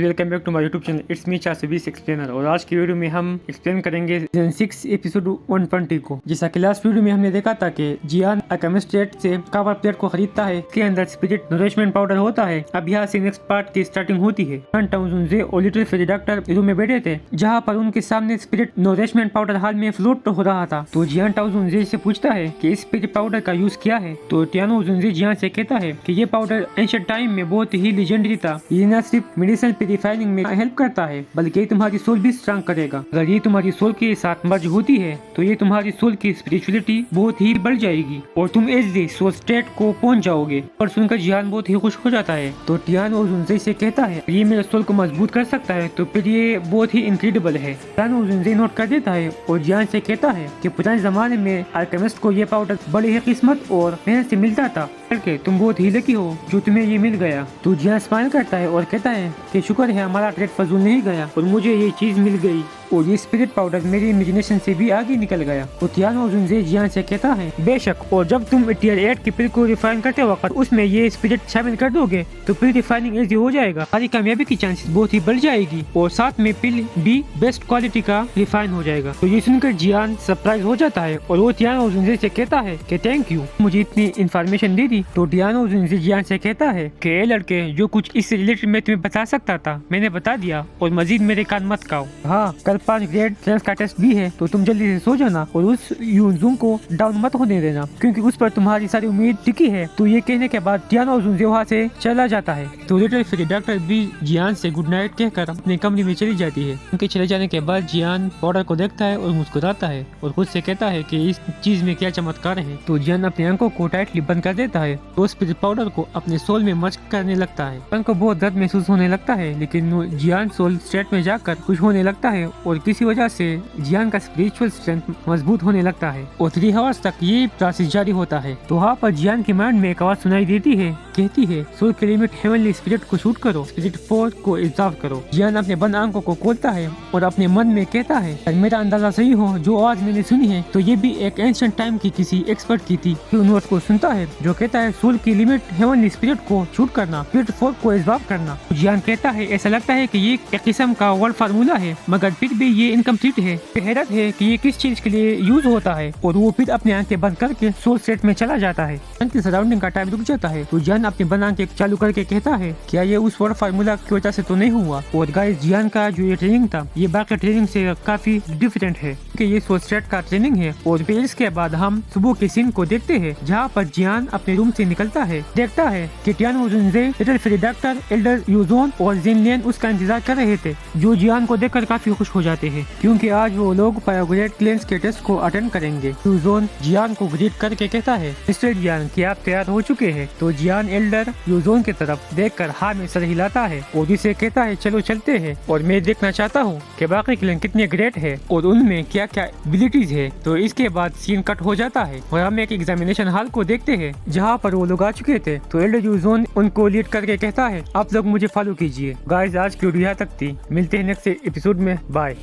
Welcome back to my YouTube channel it's me 420 explainer. और आज की वीडियो में हम एक्सप्लेन करेंगे सीजन 6 एपिसोड 120 को। जैसा कि लास्ट वीडियो में हमने देखा था कि जियान अल्केमिस्ट ट्रेड से कवर प्लेट को खरीदता है, इसके अंदर स्पिरिट नरिशमेंट पाउडर होता है। अब यहाँ से नेक्स्ट पार्ट की स्टार्टिंग होती है। टाउनजे और लिटिल फेरी डॉक्टर रूम में बैठे थे, जहाँ पर उनके सामने स्पिरिट नरिशमेंट पाउडर हाल में फ्लोट हो रहा था। तो जियान टाउनजे से पूछता है कि इस स्पिरिट पाउडर का यूज क्या है। तो टाउनजे जियान से कहता है कि ये पाउडर एंशिएंट टाइम में बहुत ही लेजेंडरी था। ये न सिर्फ मेडिसिन प्यूरिफाइंग में हेल्प करता है, बल्कि ये तुम्हारी सोल भी स्ट्रांग करेगा। अगर ये तुम्हारी सोल के साथ मर्ज होती है तो ये तुम्हारी सोल की स्पिरिचुअलिटी बहुत ही बढ़ जाएगी और तुम एज दी सोल स्टेट को पहुंच जाओगे। और सुनकर जियान बहुत ही खुश हो जाता है। तो टियान ओजुनजे से कहता है ये मेरे सोल को मजबूत कर सकता है, तो फिर ये बहुत ही इनक्रेडिबल है। टियान ओजुनजे नोट कर देता है और जियान से कहता है कि पुराने जमाने में अल्केमिस्ट को ये पाउडर बड़ी ही किस्मत और मेहनत से मिलता था, करके तुम बहुत ही लकी हो जो तुम्हें ये मिल गया। तो जियान स्माइल करता है और कहता है कि शुक्र है हमारा ट्रेड फजूल नहीं गया और मुझे ये चीज मिल गई और ये स्पिरिट पाउडर मेरी इमेजिनेशन से भी आगे निकल गया। तो टियान ओजुनजे जियान से कहता है बेशक, और जब तुम टियर 8 की पिल को रिफाइन करते वक्त उसमें ये स्पिरिट शामिल कर दोगे तो फिर रिफाइनिंग इजी हो जाएगा, हमारी कामयाबी की चांसेस बहुत ही बढ़ जाएगी और साथ में पिल भी बेस्ट क्वालिटी का रिफाइन हो जाएगा। तो ये सुनकर जियान सरप्राइज हो जाता है और वो टियान ओजुनजे से कहता है कि थैंक यू, मुझे इतनी इन्फॉर्मेशन दी थी। तो टियान ओजुनजे जियान से कहता है कि ए लड़के, जो कुछ इससे रिलेटेड मैं तुम्हें बता सकता था मैंने बता दिया और मजीद मेरे कान मत खाओ। हाँ, कल 5 ग्रेड सेंस का टेस्ट भी है, तो तुम जल्दी से सो जाना और उस यूनजुंग को डाउन मत होने देना, क्योंकि उस पर तुम्हारी सारी उम्मीद टिकी है। तो ये कहने के बाद टियान ओजुनजे वहाँ से चला जाता है। तो लिटिल फेरी डॉक्टर भी जियान से गुड नाइट कहकर अपने कमरे में चली जाती है। उनके चले जाने के बाद जियान पाउडर को देखता है और मुस्कुराता है और खुद से कहता है कि इस चीज में क्या चमत्कार है। तो जियान अपनी आंखों को टाइटली बंद कर देता है तो स्पिरिट पाउडर को अपने सोल में मर्ज करने लगता है। उनको बहुत दर्द महसूस होने लगता है, लेकिन जियान सोल स्टेट में जाकर खुश होने लगता है और किसी वजह से जियान का स्पिरिचुअल स्ट्रेंथ मजबूत होने लगता है और 3 आवर्स तक ये प्रोसेस जारी होता है। तो वहाँ पर जियान के माइंड में एक आवाज सुनाई देती है, कहती है सोल के लिमिट हेवनली स्पिरिट को शूट करो, स्पिरिट फोर्स को एब्जॉर्ब करो। जियान अपने बंद आंखों को खोलता है और अपने मन में कहता है अगर मेरा अंदाजा सही हो, जो आवाज मैंने सुनी है तो ये भी एक एंशिएंट टाइम की किसी एक्सपर्ट की थी। यूनिवर्स को सुनता है जो कहता है सोल की लिमिट हेवनली स्पिरिट को शूट करना, स्पिरिट फोर्स को एब्जॉर्ब करना। जियान कहता है ऐसा लगता है कि ये एक किस्म का वर्ड फार्मूला है, मगर फिर भी ये इनकम्प्लीट है। हैरत है कि ये किस चीज के लिए यूज होता है। और वो फिर अपनी आंखें बंद करके सोल स्टेट में चला जाता है। उनकी सराउंडिंग का टाइम रुक जाता है तो जियान अपनी बंद आंखें चालू करके कहता है क्या ये उस वर्ड फार्मूला की वजह से तो नहीं हुआ। और गाइस, जियान का जो ये ट्रेनिंग था ये बाकी ट्रेनिंग से काफी डिफरेंट है, क्योंकि ये सोल स्टेट का ट्रेनिंग है। और फिर इसके बाद हम सुबह के सीन को देखते हैं, जहाँ पर जियान अपने रूम से निकलता है, देखता है कि Tian ओजुनजे, little fairy doctor, Elder यूजोन और जिनलियन उसका इंतजार कर रहे थे, जो जियान को देखकर काफी खुश हो जाते हैं, क्योंकि आज वो लोग पायोग्रेड क्लेंस के टेस्ट को अटेंड करेंगे। यूजोन जियान को ग्रीट करके कहता है मिस्टर जियान, कि आप तैयार हो चुके हैं। तो जियान एल्डर यूजोन की तरफ देखकर हाँ में सर हिलाता है और इसे कहता है चलो चलते हैं और मैं देखना चाहता हूँ कि बाकी क्लेन कितने ग्रेट है और उनमें क्या क्या एबिलिटीज है। तो इसके बाद सीन कट हो जाता है और हम एक एग्जामिनेशन हॉल को देखते हैं, जहाँ पर वो लोग आ चुके थे। तो एल्डर यूजोन उनको लीड करके कहता है आप लोग मुझे फॉलो कीजिए। गाइस, आज की वीडियो यहाँ तक थी, मिलते हैं नेक्स्ट एपिसोड में, बाय।